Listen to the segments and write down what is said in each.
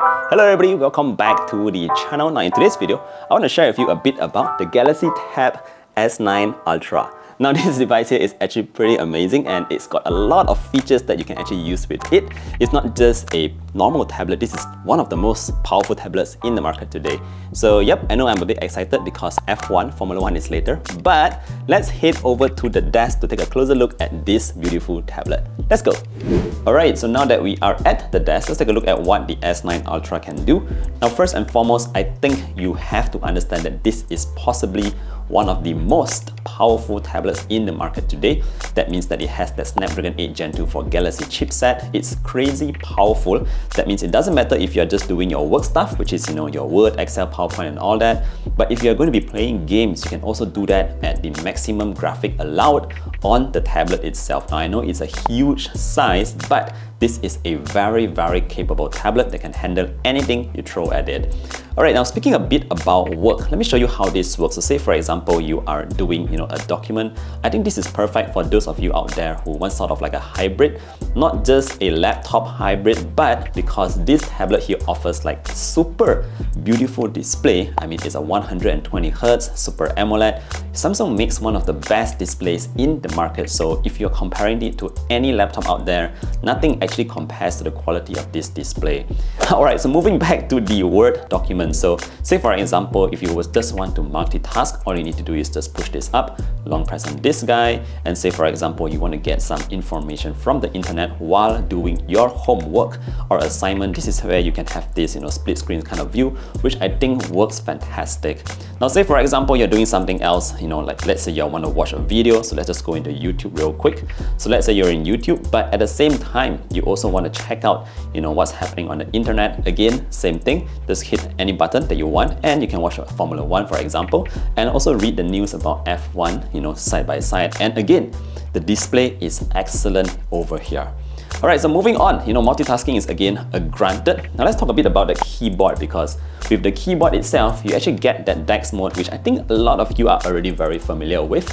Hello everybody, welcome back to the channel. Now in today's video, I want to share with you a bit about the Galaxy Tab S9 Ultra. Now this device here is actually pretty amazing and it's got a lot of features that you can actually use with it. It's not just a normal tablet, this is one of the most powerful tablets in the market today. So yep, I know I'm a bit excited because F1, Formula 1 is later, but let's head over to the desk to take a closer look at this beautiful tablet. Let's go! Alright, so now that we are at the desk, let's take a look at what the S9 Ultra can do. Now first and foremost, I think you have to understand that this is possibly one of the most powerful tablets in the market today. That means that it has the Snapdragon 8 Gen 2 for Galaxy chipset. It's crazy powerful. That means it doesn't matter if you're just doing your work stuff, which is your Word, Excel, PowerPoint and all that. But if you're going to be playing games, you can also do that at the maximum graphic allowed on the tablet itself. Now I know it's a huge size, but this is a very capable tablet that can handle anything you throw at it. Alright, now speaking a bit about work, let me show you how this works. So say for example, you are doing a document. I think this is perfect for those of you out there who want sort of like a hybrid, not just a laptop hybrid, but because this tablet here offers like super beautiful display. I mean, it's a 120Hz Super AMOLED. Samsung makes one of the best displays in the market. So if you're comparing it to any laptop out there, nothing actually compares to the quality of this display. Alright, so moving back to the Word document. So say for example, if you just want to multitask, all you need to do is just push this up, long press on this guy, and say for example, you want to get some information from the internet while doing your homework or assignment. This is where you can have this split screen kind of view, which I think works fantastic. Now say for example, you're doing something else, like let's say you want to watch a video. So let's just go into YouTube real quick. So let's say you're in YouTube, but at the same time, you also want to check out what's happening on the internet. Again, same thing, just hit any button that you want and you can watch Formula 1 for example, and also read the news about F1 side by side. And again, the display is excellent over here. Alright, so moving on, multitasking is again a granted. Now let's talk a bit about the keyboard, because with the keyboard itself, you actually get that Dex Mode, which I think a lot of you are already very familiar with.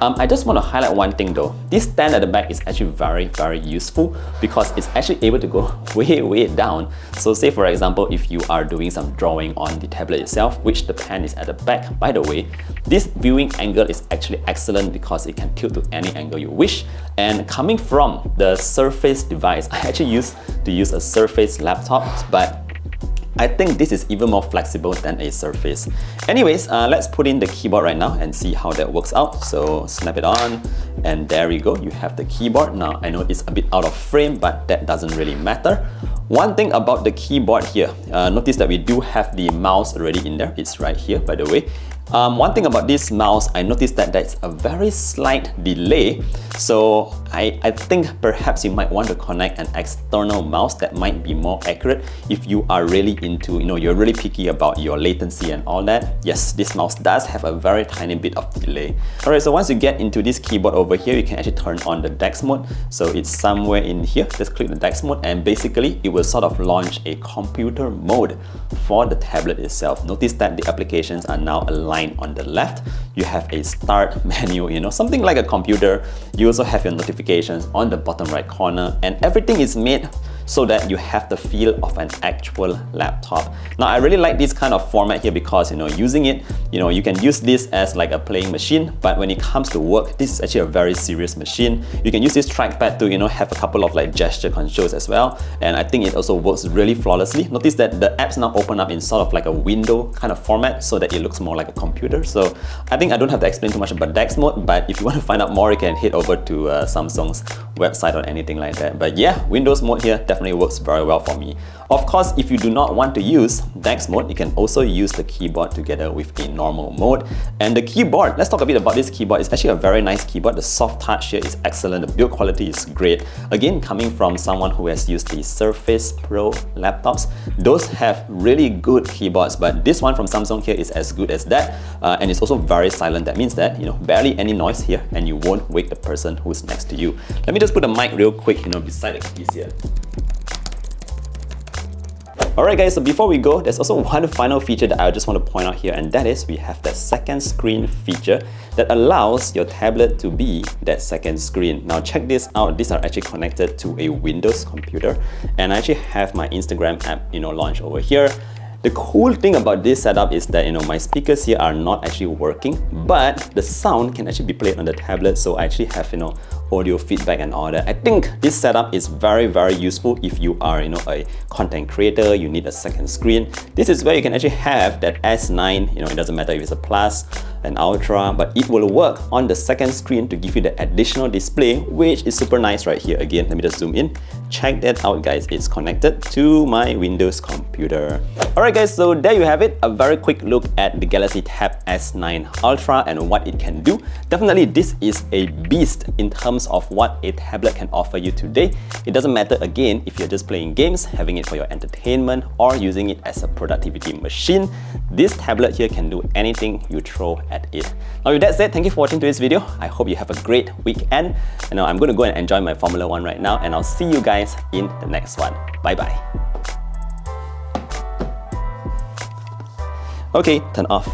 I just want to highlight one thing though. This stand at the back is actually very useful because it's actually able to go way down. So say for example, if you are doing some drawing on the tablet itself, which the pen is at the back, by the way, this viewing angle is actually excellent because it can tilt to any angle you wish. And coming from the Surface device, I actually used to use a Surface laptop, but I think this is even more flexible than a Surface. Anyways, let's put in the keyboard right now and see how that works out. So snap it on and there we go, you have the keyboard. Now I know it's a bit out of frame, but that doesn't really matter. One thing about the keyboard here, notice that we do have the mouse already in there. It's right here, by the way. One thing about this mouse, I noticed that there's a very slight delay. So I think perhaps you might want to connect an external mouse that might be more accurate if you are really into, you're really picky about your latency and all that. Yes, this mouse does have a very tiny bit of delay. Alright, so once you get into this keyboard over here, you can actually turn on the Dex Mode. So it's somewhere in here, just click the Dex Mode and basically it will sort of launch a computer mode for the tablet itself. Notice that the applications are now aligned on the left. You have a start menu, something like a computer. You also have your notifications on the bottom right corner, and everything is made so that you have the feel of an actual laptop. Now I really like this kind of format here because using it, you can use this as like a playing machine, but when it comes to work, this is actually a very serious machine. You can use this trackpad to have a couple of like gesture controls as well, and I think it also works really flawlessly. Notice that the apps now open up in sort of like a window kind of format so that it looks more like a computer. So I think I don't have to explain too much about Dex Mode, but if you want to find out more, you can head over to Samsung's website or anything like that. But yeah, Windows mode here definitely works very well for me. Of course, if you do not want to use Dex Mode, you can also use the keyboard together with a normal mode. And the keyboard, let's talk a bit about this keyboard. It's actually a very nice keyboard. The soft touch here is excellent. The build quality is great. Again, coming from someone who has used the Surface Pro laptops, those have really good keyboards, but this one from Samsung here is as good as that. And it's also very silent. That means that, barely any noise here and you won't wake the person who's next to you. Let me just put the mic real quick, beside the keys here. Alright guys, so before we go, there's also one final feature that I just want to point out here, and that is we have the second screen feature that allows your tablet to be that second screen. Now check this out, these are actually connected to a Windows computer, and I actually have my Instagram app, launched over here. The cool thing about this setup is that my speakers here are not actually working, but the sound can actually be played on the tablet, so I actually have audio feedback and all that. I think this setup is very useful if you are a content creator, you need a second screen. This is where you can actually have that S9, it doesn't matter if it's a Plus, an Ultra, but it will work on the second screen to give you the additional display, which is super nice right here. Again, let me just zoom in. Check that out guys, it's connected to my Windows computer. Alright guys, so there you have it, a very quick look at the Galaxy Tab S9 Ultra and what it can do. Definitely this is a beast in terms of what a tablet can offer you today. It doesn't matter again if you're just playing games, having it for your entertainment, or using it as a productivity machine. This tablet here can do anything you throw at it. Now with that said, thank you for watching today's video. I hope you have a great weekend. Now I'm going to go and enjoy my Formula 1 right now, and I'll see you guys in the next one. Bye bye. Okay, turn off.